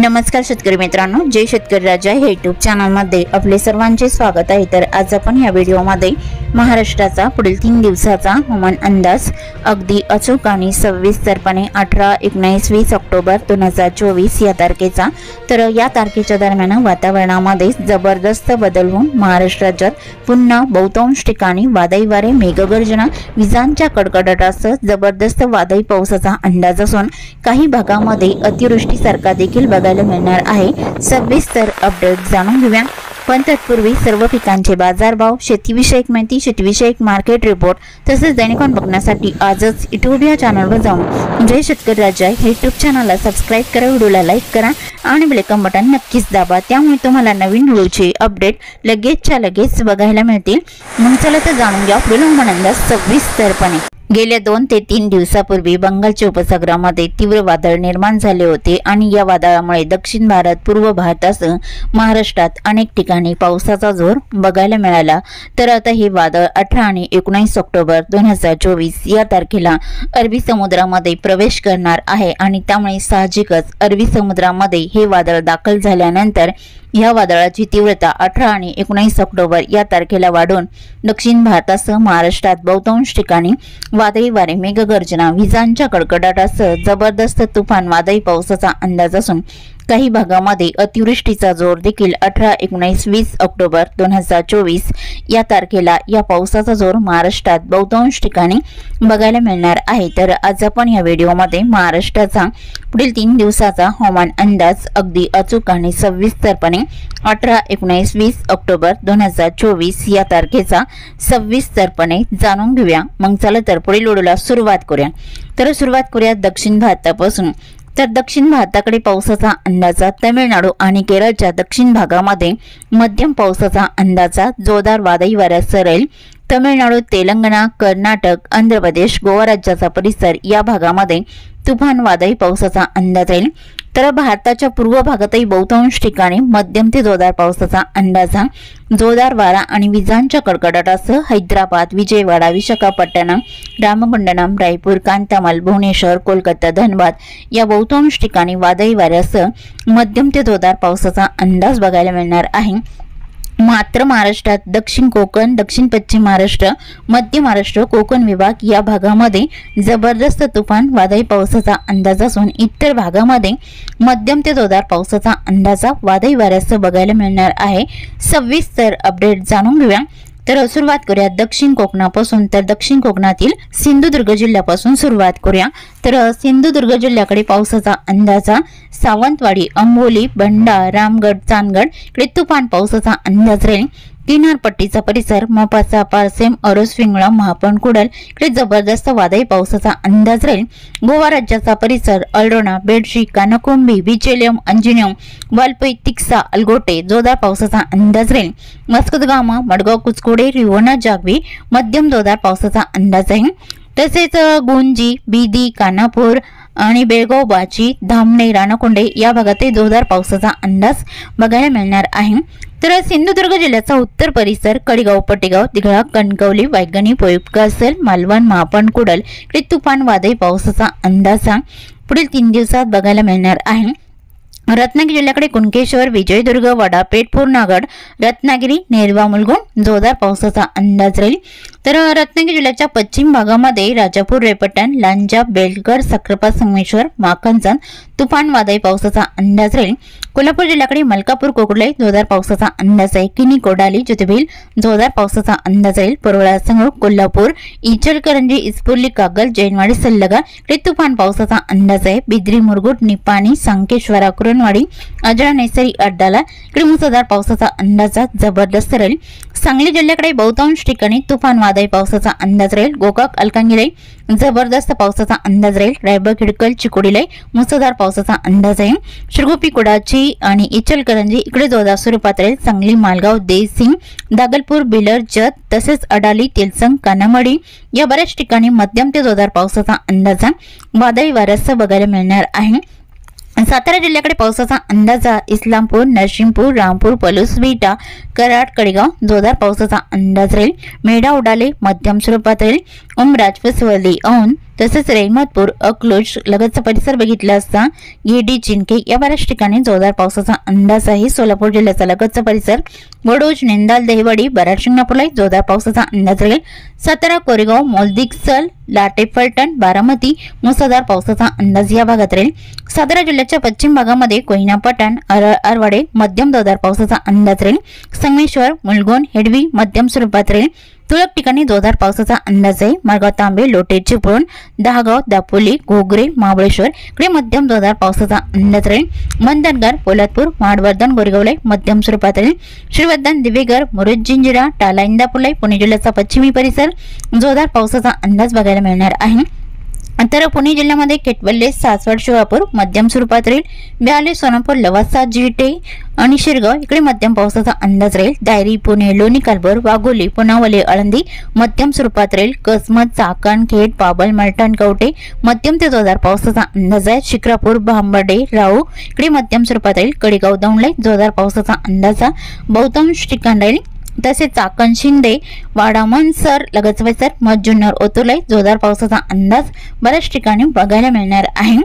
नमस्कार शेतकरी मित्रांनो, जय शेतकरी राजा हे यूट्यूब चॅनल मध्ये आपले सर्वांचे स्वागत आहे। तर आज आपण या व्हिडिओ मध्ये महाराष्ट्राचा पुढील 3 दिवसाचा हवामान अंदाज अगदी अचूक आणि सविस्तरपणे 18, 19, 20 ऑक्टोबर 2024 या तारखेचा। तर या तारखेच्या दरम्यान वातावरणामध्ये जबरदस्त बदल होऊन महाराष्ट्रात पुन्हा बहुतांश ठिकाणी वादळी वारे, मेघगर्जना, विजांच्या कडकडाटासह जबरदस्त वादळी पावसाचा अंदाज असून काही भागामध्ये अतिवृष्टीसारखा देखील बघायला मिळणार आहे। सविस्तर अपडेट जाणून घेऊया, पण तत्पूर्वी सर्व पिकांचे बाजारभाव, शेतीविषयक माहिती, शेतीविषयक मार्केट रिपोर्ट तसेच दैनिकांन बघण्यासाठी आजच यूट्यूब या चॅनलवर जाऊन जय शेतकरी राजा हे यूट्यूब चॅनलला सबस्क्राइब करा, व्हिडिओला लाईक करा आणि बेल आयकॉन बटन नक्कीच दाबा, त्यामुळे तुम्हाला नवीन व्हिडिओचे अपडेट लगेचच्या लगेच बघायला मिळतील। मग चला तर जाणून घ्या पुढील हवामान अंदाज सविस्तरपणे। गेल्या 2 ते 3 दिवसापूर्वी बंगालच्या उपसागरामध्ये तीव्र वादळ निर्माण झाले होते आणि या वादळामुळे दक्षिण भारत, पूर्व भारतासह महाराष्ट्रात अनेक ठिकाणी पावसाचा जोर बघायला मिळाला। तर आता हे वादळ 18 आणि 19 ऑक्टोबर 2024 या तारखेला अरबी समुद्रामध्ये प्रवेश करणार आहे आणि त्यामुळे साहजिकच अरबी समुद्रामध्ये हे वादळ दाखल झाल्यानंतर या वादळाची तीव्रता 18 आणि 19 ऑक्टोबर या तारखेला वाढून दक्षिण भारतासह महाराष्ट्रात बहुतांश ठिकाणी वादळी वारे, मेघगर्जना, विजांच्या कडकडाटासह जबरदस्त तुफान वादळी पावसाचा अंदाज असून काही भागामध्ये अतिवृष्टीचा जोर देखील 18, 19, 20 ऑक्टोबर 2024 या तारखेला या पावसाचा जोर महाराष्ट्रात बहुतांश ठिकाणी बघायला मिळणार आहे। तर आज आपण या व्हिडिओमध्ये महाराष्ट्राचा पुढील 3 दिवसाचा हवामान अंदाज अगदी अचूक आणि सविस्तरपणे 18, 19, 20 ऑक्टोबर 2024 या तारखेचा सविस्तरपणे जाणून घेऊया। मग चला तर पुढील व्हिडिओला सुरुवात करूया। तर सुरुवात करूया दक्षिण भारतापासून। तर दक्षिण भारताकडे पावसाचा अंदाजा तामिळनाडू आणि केरळच्या दक्षिण भागामध्ये मध्यम पावसाचा अंदाजा जोरदार वादळी वाऱ्यासह राहील। तामिळनाडू, तेलंगणा, कर्नाटक, आंध्र प्रदेश, गोवा राज्याचा परिसर या भागामध्ये तुफान वादळी पावसाचा अंदाज राहील। तर भारताच्या पूर्व भागातही बहुतांश ठिकाणी मध्यम ते जोरदार पावसाचा अंदाज, जोरदार वारा आणि विजांच्या कडकडाटासह हैदराबाद, विजयवाडा, विशाखापट्टणम, रामगुंडम, रायपूर, कांतामाल, भुवनेश्वर, कोलकाता, धनबाद या बहुतांश ठिकाणी वादळी वाऱ्यासह मध्यम ते जोरदार पावसाचा अंदाज बघायला मिळणार आहे। मात्र महाराष्ट्रात दक्षिण कोकण, दक्षिण पश्चिम महाराष्ट्र, मध्य महाराष्ट्र, कोकण विभाग या भागामध्ये जबरदस्त तुफान वादळी पावसाचा अंदाज असून इतर भागामध्ये मध्यम ते जोरदार पावसाचा अंदाज वादळी वाऱ्यासह बघायला मिळणार आहे। सविस्तर अपडेट जाणून घेऊया। तर सुरुवात करूया दक्षिण कोकणापासून। तर दक्षिण कोकणातील सिंधुदुर्ग जिल्ह्यापासून सुरुवात करूया। तर सिंधुदुर्ग जिल्ह्याकडे पावसाचा अंदाजा सावंतवाडी, अंबोली, बंडा, रामगड, चांदगड इकडे तुफान पावसाचा अंदाज राहील। किनारपट्टीचा परिसर मोपासा, पारसेम, अरोस, फिंगळा, महापण, कुडल इकडे जबरदस्त वादळी पावसाचा अंदाज राहील। गोवा राज्याचा परिसर अल्रोना, बेडशी, कानकोंबी, बिचेलियम, अंजिनियम, वालपई, तिक्सा, अलगोटे जोरदार पावसाचा अंदाज राहील। मस्कतगामा, मडगाव, कुचकोडे, रिवणा, जागवी मध्यम जोरदार पावसाचा अंदाज आहे। तसेच गुंजी, बीदी, कानापूर आणि बेळगाव, बाची, धामणे, राणाकोंडे या भागातही जोरदार पावसाचा अंदाज बघायला मिळणार आहे। तर सिंधुदुर्ग जिल्ह्याचा उत्तर परिसर कडेगाव, पटेगाव, दिघळा, कणकवली, वायगणी, पोयपकासल, मालवण, महापण, कुडल इकडे तुफान वादळी पावसाचा अंदाज पुढील 3 दिवसात बघायला मिळणार आहे। रत्नागिरी जिल्ह्याकडे कुणकेश्वर, विजयदुर्ग, वडापेठ, पूर्णागड, रत्नागिरी, नेरवा, मुलगुण जोरदार पावसाचा अंदाज राहील। तर रत्नागिरी जिल्ह्याच्या पश्चिम भागामध्ये राजापूर, रेपटण, लांजा, बेलगड, सक्रापा, संगमेश्वर, माखनजन तुफान वादळी पावसाचा अंदाज राहील। कोल्हापूर जिल्ह्याकडे मलकापूर, कोकळे जोरदार पावसाचा अंदाज आहे। किनी, कोडाली, ज्योतिबील जोरदार पावसाचा अंदाज राहील। परोळा, संगरूळ, कोल्हापूर, इचलकरंजी, इस्पुर्ली, कागल, जैनवाडी, सल्लगा इकडे तुफान पावसाचा अंदाज आहे। बिद्री, मुरगुड, निपाणी, संकेश्वरा, कुरणवाडी, अजरा, नेसरी, अड्डाला इकडे मुसळधार पावसाचा अंदाज जबरदस्त राहील। सांगली जिल्ह्याकडे बहुतांश ठिकाणी तुफान वादळी पावसाचा अंदाज राहील। गोकाक, अलकांगिलाई जबरदस्त पावसाचा अंदाज राहील। रायबा, खिडकल, चिकोडीलाई मुसळधार पावसाचा अंदाज आहे। शिरगोपी, कुडाची आणि इचलकरंजी इकडे जोरदार स्वरूपात राहील। सांगली, मालगाव, देसिंग, दागलपूर, बिलर, जत तसेच अडाली, तेलसंग, कानामडी या बऱ्याच ठिकाणी मध्यम ते जोरदार पावसाचा अंदाज वादळी वाऱ्यासह बघायला मिळणार आहे। सातारा जिल्ह्याकडे पावसाचा अंदाजा इस्लामपूर, नरसिंहपूर, रामपूर, पलूस, विटा, कराड, कडेगाव जोरदार पावसाचा अंदाज राहील। मेढा, उडाले मध्यम स्वरूपात राहील। उमराज, फसवली, औंध, तसेच रेहमतपूर, अकलूज लगतचा परिसर बघितला असता गिरडी, चिंके या बऱ्याच ठिकाणी जोरदार पावसाचा अंदाज आहे। सोलापूर जिल्ह्याचा लगतचा परिसर वडोज, नेंदाल, दहिवडी, बराड, शिंगणापूरला जोरदार पावसाचा अंदाज राहील। सातारा, कोरेगाव, मोलदिकसल, लाटे, फलटण, बारामती मुसळधार पावसाचा अंदाज या भागात राहील। सातारा जिल्ह्याच्या पश्चिम भागामध्ये कोयना, पठाण, आरवाडे मध्यम जोरदार पावसाचा अंदाज राहील। संगमेश्वर, मुलगोन, हेडवी मध्यम स्वरूपात राहील। तुरळक ठिकाणी जोरदार पावसाचा अंदाज आहे। माळगाव, तांबे, लोटे, चिपळूण, दहागाव, दापोली, घोगरे, महाबळेश्वर इकडे मध्यम जोरदार पावसाचा अंदाज राहील। मंदनगर, पोलादपूर, माडवर्धन, गोरेगावला मध्यम स्वरूपात राहील। श्रीवर्धन, दिवेगर, मुरुड, जिंजिरा, टाला, इंदापूरला पुणे जिल्ह्याचा पश्चिमी परिसर जोरदार पावसाचा अंदाज बघायला मिळणार आहे। तर पुणे जिल्ह्यामध्ये केटवल्ले, सासवड, शिवापूर मध्यम स्वरूपात राहील। ब्याले, सोनापूर, लवासा, जिटे आणि शिरगाव इकडे मध्यम पावसाचा अंदाज राहील। दायरी, पुणे, लोणी, कालभोर, वाघोली, पुनावले, आळंदी मध्यम स्वरूपात राहील। कसमत, चाकण, खेड, पाबल, मलटण, कवटे मध्यम ते जोरदार पावसाचा अंदाज आहे। शिक्रापूर, भांबर्डे, राऊ इकडे मध्यम स्वरूपात राहील। कडेगाव, दौंडला जोरदार पावसाचा अंदाज आहे। बहुतांश ठिकाणी राहील। तसेच चाकण, शिंदे, वाडा, मनसर लगतचा परिसर, जुन्नर, ओतुर्ला जोरदार पावसाचा अंदाज बऱ्याच ठिकाणी बघायला मिळणार आहे।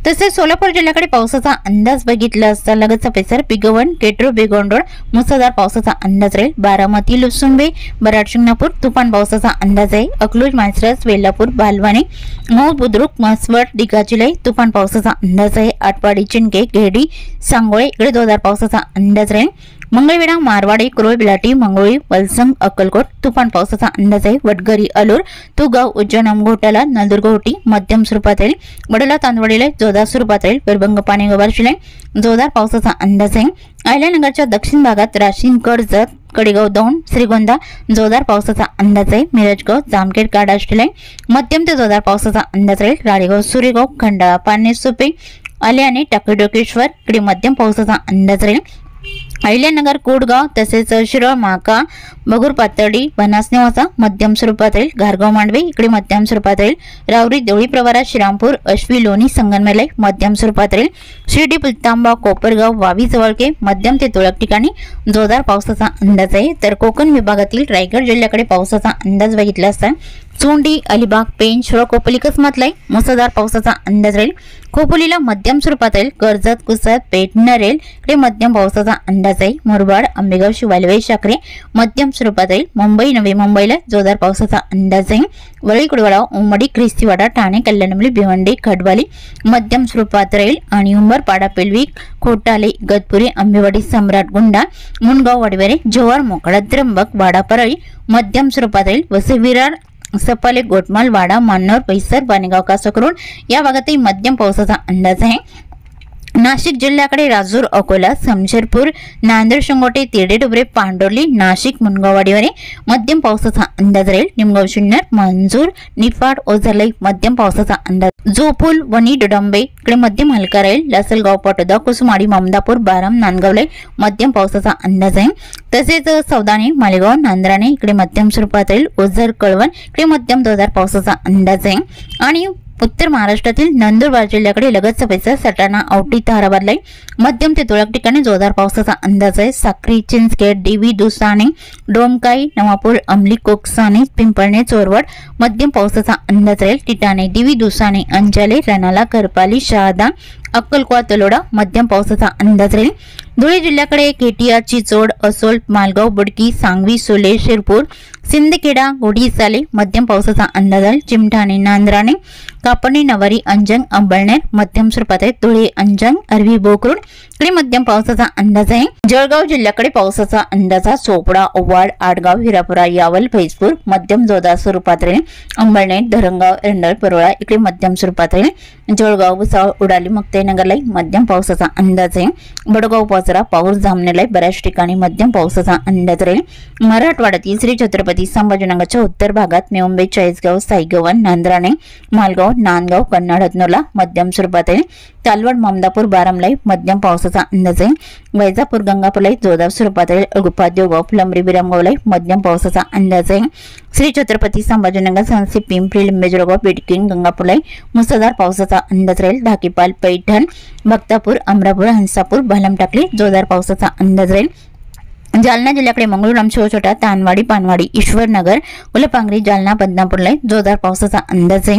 तसेच सोलापूर जिल्ह्याकडे पावसाचा अंदाज बघितला असता लगतचा परिसर पिगवण, केटरू, बेगोंडोळ मुसळधार पावसाचा अंदाज राहील। बारामती, लुसुंबे, बराड, शिंगणापूर तुफान पावसाचा अंदाज आहे। अकलूज, माळशिरस, वेल्हापूर, बालवाणी, मऊ, बुद्रुक, म्हसवड, डिगाचिलाई तुफान पावसाचा अंदाज आहे। आटपाडी, चिंके, गेडी, सांगोळे इकडे जोरदार पावसाचा अंदाज राहील। मंगळवेढा, मारवाडी, कुरोळ, बिलाटी, मंगळी, वलसंग, अक्कलकोट तुफान पावसाचा अंदाज आहे। वडगरी, अलूर, तुगाव, उज्जैन, घोटाला, नलदुर्ग मध्यम स्वरूपात राहील। वडोला, तांदवडीला जोरदार स्वरूपात राहील। पेरबंग, पाणेगाव, बार्शीला जोरदार पावसाचा अंदाज आहे। अहिल्यानगरच्या दक्षिण भागात राशीन, कर्जत, कडेगाव, दौंड, श्रीगोंदा जोरदार पावसाचा अंदाज आहे। मिरजगाव, जामखेड, काडाष्टीला मध्यम ते जोरदार पावसाचा अंदाज राहील। राळेगाव, सुरेगाव, खंडाळा, पारनेर, सुपे, आल्याने, टाकळीडोकेश्वर इकडे मध्यम पावसाचा अंदाज राहील। अहिल्यानगर, कोटगाव तसेच शिरोळ, माका, बगूर, पातळी, बनास, नेवासा मध्यम स्वरूपात राहील। घारगाव, मांडवे इकडे मध्यम स्वरूपात राहील। रावरी, देवळी, प्रवरा, श्रीरामपूर, अश्वी, लोणी, संगमनेर मध्यम स्वरूपात राहील। शिर्डी, पुलतांबा, कोपरगाव, वावी, जवळके मध्यम ते तुरळक ठिकाणी जोरदार पावसाचा अंदाज आहे। तर कोकण विभागातील रायगड जिल्ह्याकडे पावसाचा अंदाज बघितला असता चोंडी, अलिबाग, पेंच, खोपोली, कसमतलाई मुसळधार पावसाचा अंदाज राहील। खोपोलीला मध्यम स्वरूपात राहील। कर्जत, कुसत, पेठ, नरेल इकडे मध्यम पावसाचा अंदाज आहे। मुरबाड, आंबेगाव, शिवालवे, शाकरे मध्यम स्वरूपात राहील। मुंबई, नवी मुंबईला जोरदार पावसाचा अंदाज आहे। वरळी, कुडवाडा, उमडी, ख्रिस्तीवाडा, ठाणे, कल्याणमली, भिवंडी, खडवाली मध्यम स्वरूपात राहील। आणि उंबरपाडा, पेलवी, खोटाले, इगतपुरी, आंबेवाडी, सम्राट, गुंडा, मुनगाव, वडवेरे, जोहर, मोखाडा, त्र्यंबक, वाडा, परळी मध्यम स्वरूपात राहील। वसई, विरार, सपाले, गोटमाल, वाडा, मानोर, पैसर, पाणेगाव, कासकरोड या भागातही मध्यम पावसाचा अंदाज आहे। नाशिक जिल्ह्याकडे राजूर, अकोला, शमशेरपूर, नांदेड, शिंगोटे, तिरडे, डुबरे, पांडोर्ली, नाशिक, मुनगाव, वाडीवरे मध्यम पावसाचा अंदाज राहील। निमगाव, जुन्नर, मंजूर, निफाड, ओझरलाई मध्यम पावसाचा अंदाज। जोपूल, वणी, डोंबे इकडे मध्यम हलका राहील। लासलगाव, पाटोदा, कुसुमाडी, ममदापूर, बाराम, नांदगावला मध्यम पावसाचा अंदाज आहे। तसेच सौदाणे, मालेगाव, नांद्राणे इकडे मध्यम स्वरूपात राहील। ओझर, कळवण इकडे मध्यम जोरदार पावसाचा अंदाज आहे। आणि उत्तर महाराष्ट्रातील नंदुरबार जिल्ह्याकडे लगतचा परिसर सटाणा, औटी, ताराबादला मध्यम ते तुरळक ठिकाणी जोरदार पावसाचा अंदाज आहे। साक्री, चिंचखेड, देवी, दुसाणे, डोमकाई, नवापूर, अंमली, कोकसाने, पिंपळणे, चोरवड मध्यम पावसाचा अंदाज राहील। टिटाणे, देवी, दुसाणे, अंजाले, रणाला, करपाली, शहादा, अक्कलकोट, तलोडा मध्यम पावसाचा अंदाज राहील। धुळे जिल्ह्याकडे केटिया, चिचोड, असोल, मालगाव, बुडकी, सांगवी, सोले, शिरपूर, सिंदखेडा, गोडी, साले मध्यम पावसाचा अंदाज आहे। चिमठाणे, नांद्राणे, कापणी, नवारी, अंजंग, अंबळनेर मध्यम स्वरूपात आहे। धुळे, अंजंग, अरवी, बोकरूड इकडे मध्यम पावसाचा अंदाज आहे। जळगाव जिल्ह्याकडे पावसाचा अंदाज आहे। चोपडा, ओवाड, आडगाव, हिरापुरा, यावल, फैजपूर मध्यम जोरदार स्वरूपात राहील। अंबळनेर, धरणगाव, एरंडळ, परोळा इकडे मध्यम स्वरूपात राहील। जळगाव, भुसावळ, उडाली, मुक्ताईनगरला मध्यम पावसाचा अंदाज आहे। बडगाव, पाचरा, पाऊस, जामनेरला बऱ्याच ठिकाणी मध्यम पावसाचा अंदाज राहील। मराठवाड्यातील श्री छत्रपती संभाजीनगरच्या उत्तर भागात मुंबई, चाळीसगाव, साईगव्हाण, नांद्राणे, मालगाव, नांदगाव, कन्नड, हतनूरला मध्यम स्वरूपात राहील। तालवड, ममदापूर, बारामलाई मध्यम पावसाचा अंदाज आहे। वैजापूर, गंगापूरला जोरदार स्वरूपात राहील। अगुपा, देवगाव, फुलंब्री, विरमगावला मध्यम पावसाचा अंदाज आहे। श्री छत्रपती संभाजीनगर, सांसी, पिंपरी, लिंबेजळगाव, बिडकीन, गंगापूरला मुसळधार पावसाचा अंदाज राहील। ढाकीपाल, पैठण, भक्तापूर, अमरापूर, हंसापूर, भालम टाकली जोरदार पावसाचा अंदाज राहील। जालना जिल्ह्याकडे मंगळूराम छोटा तानवाडी पानवाडी ईश्वरनगर उलपांगरी जालना बदनापूरला जोरदार पावसाचा अंदाज आहे।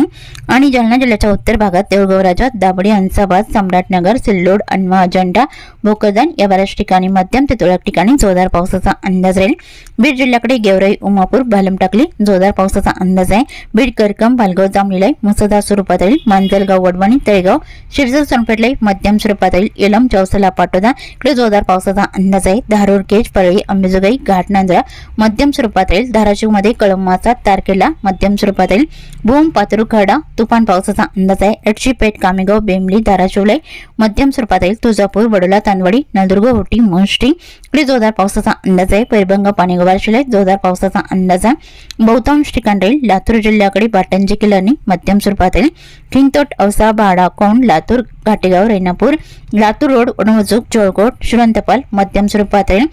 आणि जालना जिल्ह्याच्या उत्तर भागात देऊळगाव राजा दाबडी हंसाबाद सम्राटनगर सिल्लोड अनवा अजंठा भोकरदन या बऱ्याच ठिकाणी मध्यम ते तुरळक ठिकाणी जोरदार पावसाचा अंदाज राहील। बीड जिल्ह्याकडे गेवराई उमापूर भालमटाकली जोरदार पावसाचा अंदाज आहे। बीड करकम पालगाव जामलीला मुसळधार स्वरूपात राहील। मांजलगाव वडवणी तळेगाव शिरजर सोनपेठला मध्यम स्वरूपात राहील। येलम चौसला पाटोदा इकडे जोरदार पावसाचा अंदाज आहे। धारूर केज अंबेजोगाई घाटनांदरा मध्यम स्वरूपात राहील। धाराशिव मध्ये कळंबाचा तारखेला मध्यम स्वरूपात राहील। भूम पातूर खडा तुफान पावसाचा अंदाज आहे। एटशीपेठ कामेगाव बेंबली धाराशिवला मध्यम स्वरूपात राहील। तुळजापूर वडोला तांदवाडी नळदुर्ग होटी मोष्टी इकडे जोरदार पावसाचा अंदाज आहे। पैरबंग पाणेगाव बार्शीला जोरदार पावसाचा अंदाज आहे। बहुतांश ठिकाणी राहील। लातूर जिल्ह्याकडे बाटंजी किल्लानी मध्यम स्वरूपात राहील। खिंगतोट औसा भाडा कोंड लातूर घाटेगाव रेणापूर लातूर रोड वणवजूक चोळकोट शिरंतपाल मध्यम स्वरूपात राहील।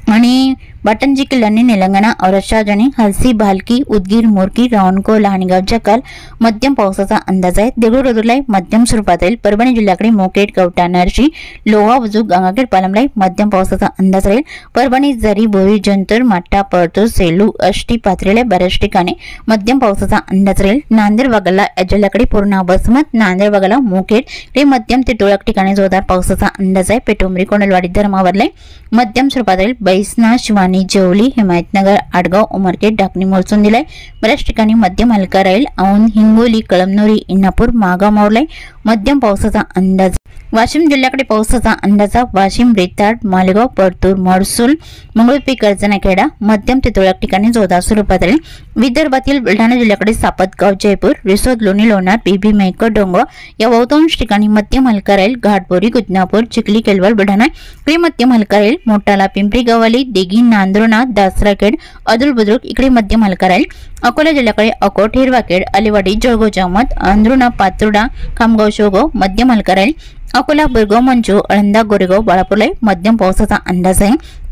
आणि बाटंजी किल्लानी निलंगणा औरतशाहजनी हलसी भालकी उदगीर मोरकी रावणको लहाणगाव जकाल मध्यम पावसाचा अंदाज आहे। देगलूर मध्यम स्वरूपात राहील। परभणी जिल्ह्याकडे मोकेट कवठा नरशी लोहा वजूक गंगाखेड पालमला मध्यम पावसाचा अंदाज राहील। परभणी जरी बोरी जंतूर माट्टा परतूर सेलू अष्टी पाथरीला बऱ्याच ठिकाणी मध्यम पावसाचा अंदाज राहील। नांदेड वागला जिल्ह्याकडे पूर्णा बसमत नांदेड वागला मोकेट हे मध्यम ते तुरळक ठिकाणी जोरदार पावसाचा अंदाज आहे। पेटोमरी कोंडलवाडी धर्मावरला मध्यम स्वरूपात राहील। बैसना शिवानी जेवली हिमायतनगर आडगाव उमरखेड ढाकणी मोरचून दिलाय बऱ्याच ठिकाणी मध्यम हलका राहील। औंध हिंगोली कळमनुरी इंदापूर मागाव मावलाय मध्यम पावसाचा अंदाज। वाशिम जिल्ह्याकडे पावसाचा अंदाज वाशिम रेताड मालेगाव परतूर महसूल मंगळुपी कर्जनाखेडा मध्यम ते तुरळक ठिकाणी जोरदार स्वरूपात राहील। विदर्भातील बुलढाणा जिल्ह्याकडे सापतगाव जयपूर रिसोद लोणी लोणार बीबी मेकर डोंगो या बहुतांश ठिकाणी मध्यम हलका राहील। घाटबोरी गुदनापूर चिखली केलवल बुलढाणा इकडे मध्यम हलका राहील। मोठाला पिंपरी गव्हाली देगी नांदुर्णा दासराखेड अदुल बुद्रुक इकडे मध्यम हलका राहील। अकोला जिल्ह्याकडे अकोट हिरवाखेड अलिवाडी जळगाव जामत अंद्रुणा पातुर्डा खामगाव शेवगाव मध्यम हलका राहील। अकोला बुरगाव मंचू अळंदा गोरेगाव बाळापूरला मध्यम पावसाचा अंदाज आहे।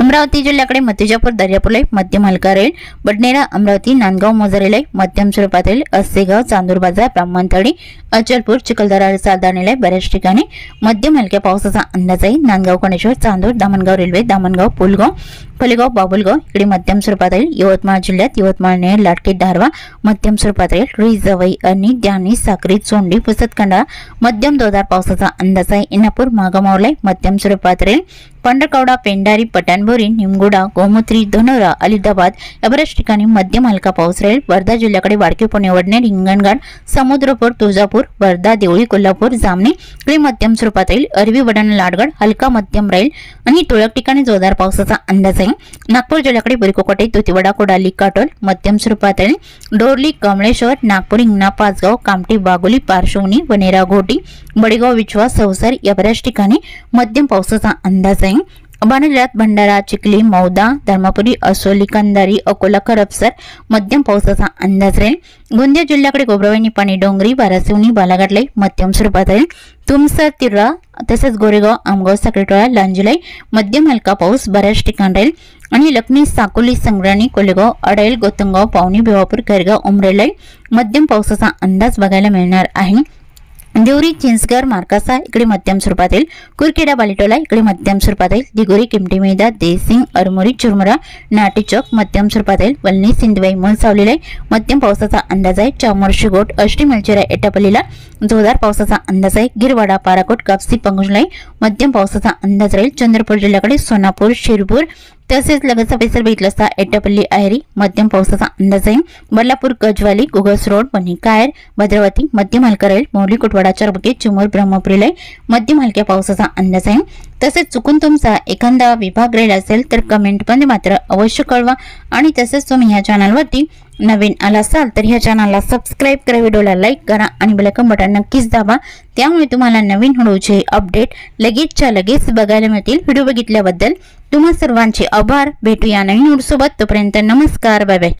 अमरावती जिल्ह्याकडे मतिजापूर दर्यापूरला मध्यम हलका राहील। बडनेरा अमरावती नांदगाव मोजरेला मध्यम स्वरूपात राहील। अस्सेगाव चांदूर बाजार ब्राह्मणथडी अचलपूर चिखलदरा सारदाणेला बऱ्याच ठिकाणी मध्यम हलक्या पावसाचा अंदाज आहे। नांदगाव कणेश्वर चांदूर दामणगाव रेल्वे दामणगाव पुलगाव फलेगाव बाबुलगाव इकडे मध्यम स्वरूपात राहील। यवतमाळ जिल्ह्यात यवतमाळ नेर लाटके धारवा मध्यम स्वरूपात राहील। रुई जवई अनी द्यानी साक्री चोंडी पुसतखंडा मध्यम जोरदार पावसाचा अंदाज आहे। इंदापूर मागामावला मध्यम स्वरूपात राहील। पंढरकवडा पेंडारी पटाणबोरी निमगुडा गोमुत्री धनोरा अलिदाबाद या बऱ्याच ठिकाणी मध्यम हलका पाऊस राहील। वर्धा जिल्ह्याकडे वाडके पुणे वडणे रिंगणघाट समुद्रपूर तुळजापूर वर्धा देवळी कोल्हापूर जामणे इकडे मध्यम स्वरूपात राहील। अरवी वडाणा लाडगड हलका मध्यम राहील आणि तुरळक ठिकाणी जोरदार पावसाचा अंदाज आहे। नागपूर जिल्ह्याकडे बुरकोकोटे तुतीवडा कोडाली काटोल मध्यम स्वरूपात राहील। डोरली कमळेश्वर नागपूर हिंगणा पाचगाव कामठी बागोली पारशिवनी वनेरा घोटी बडेगाव विचवा सौसर या बऱ्याच ठिकाणी मध्यम पावसाचा अंदाज आहे। बाणजिल्ह्यात भंडारा चिखली मौदा धर्मापुरी असोली कंधारी अकोला खरपसर मध्यम पावसाचा अंदाज राहील। गोंदिया जिल्ह्याकडे गोब्रावाई निपाणी डोंगरी बारासिवनी बालाघाटला मध्यम स्वरूपात राहील। तुमसर तिर्रा तसेच गोरेगाव आमगाव साखरेटोळा लांजीला मध्यम हलका पाऊस बऱ्याच ठिकाणी राहील। आणि लखनी साकोली संग्राणी कोलेगाव अडैल गोतंगाव पावनी भिवापूर खैरगाव उमरेला मध्यम पावसाचा अंदाज बघायला मिळणार आहे। देवरी चिंचगर मार्कासा इकडे मध्यम स्वरूपात राहील। कुरखेडा बालिटोला इकडे मध्यम स्वरूपात राहील। दिगोरी किमटी मैदा देसिंग अरमोरी चुरमुरा नाटी चौक मध्यम स्वरूपात राहील। वलनी सिंधवाई मलसावलीला मध्यम पावसाचा अंदाज आहे। चामोर्शी गोट अष्टी मलचेरा एटापल्लीला जोरदार पावसाचा अंदाज आहे। गिरवाडा पाराकोट कापसी पंगुजलाई मध्यम पावसाचा अंदाज राहील। चंद्रपूर जिल्ह्याकडे सोनापूर शिरपूर तसेच लगतचा परिसर बघितला असता एटापल्ली आहेरी मध्यम पावसाचा अंदाज आहे। बल्लापूर गजवाली गुगस रोड बनी कायर भद्रावती मध्यम हलका राहील। मोरली कुटवाडा चरबके चिमूर ब्रह्मपुरीला मध्यम हलक्या पावसाचा अंदाज आहे। तसेच चुकून तुमचा एखादा विभाग राहिला असेल तर कमेंट मध्ये मात्र अवश्य कळवा। आणि तसेच तुम्ही या चॅनलवरती नवीन आला असाल तर ह्या चॅनलला सबस्क्राइब करा, व्हिडिओला लाईक करा आणि बेल आयकॉन बटन नक्कीच दाबा। त्यामुळे तुम्हाला नवीन व्हिडिओचे अपडेट लगेचच्या लगेच बघायला मिळतील। व्हिडिओ बघितल्याबद्दल तुम्हा सर्वांचे आभार। भेटूया नवीन व्हिडिओ सोबत, तोपर्यंत नमस्कार, बाय बाय।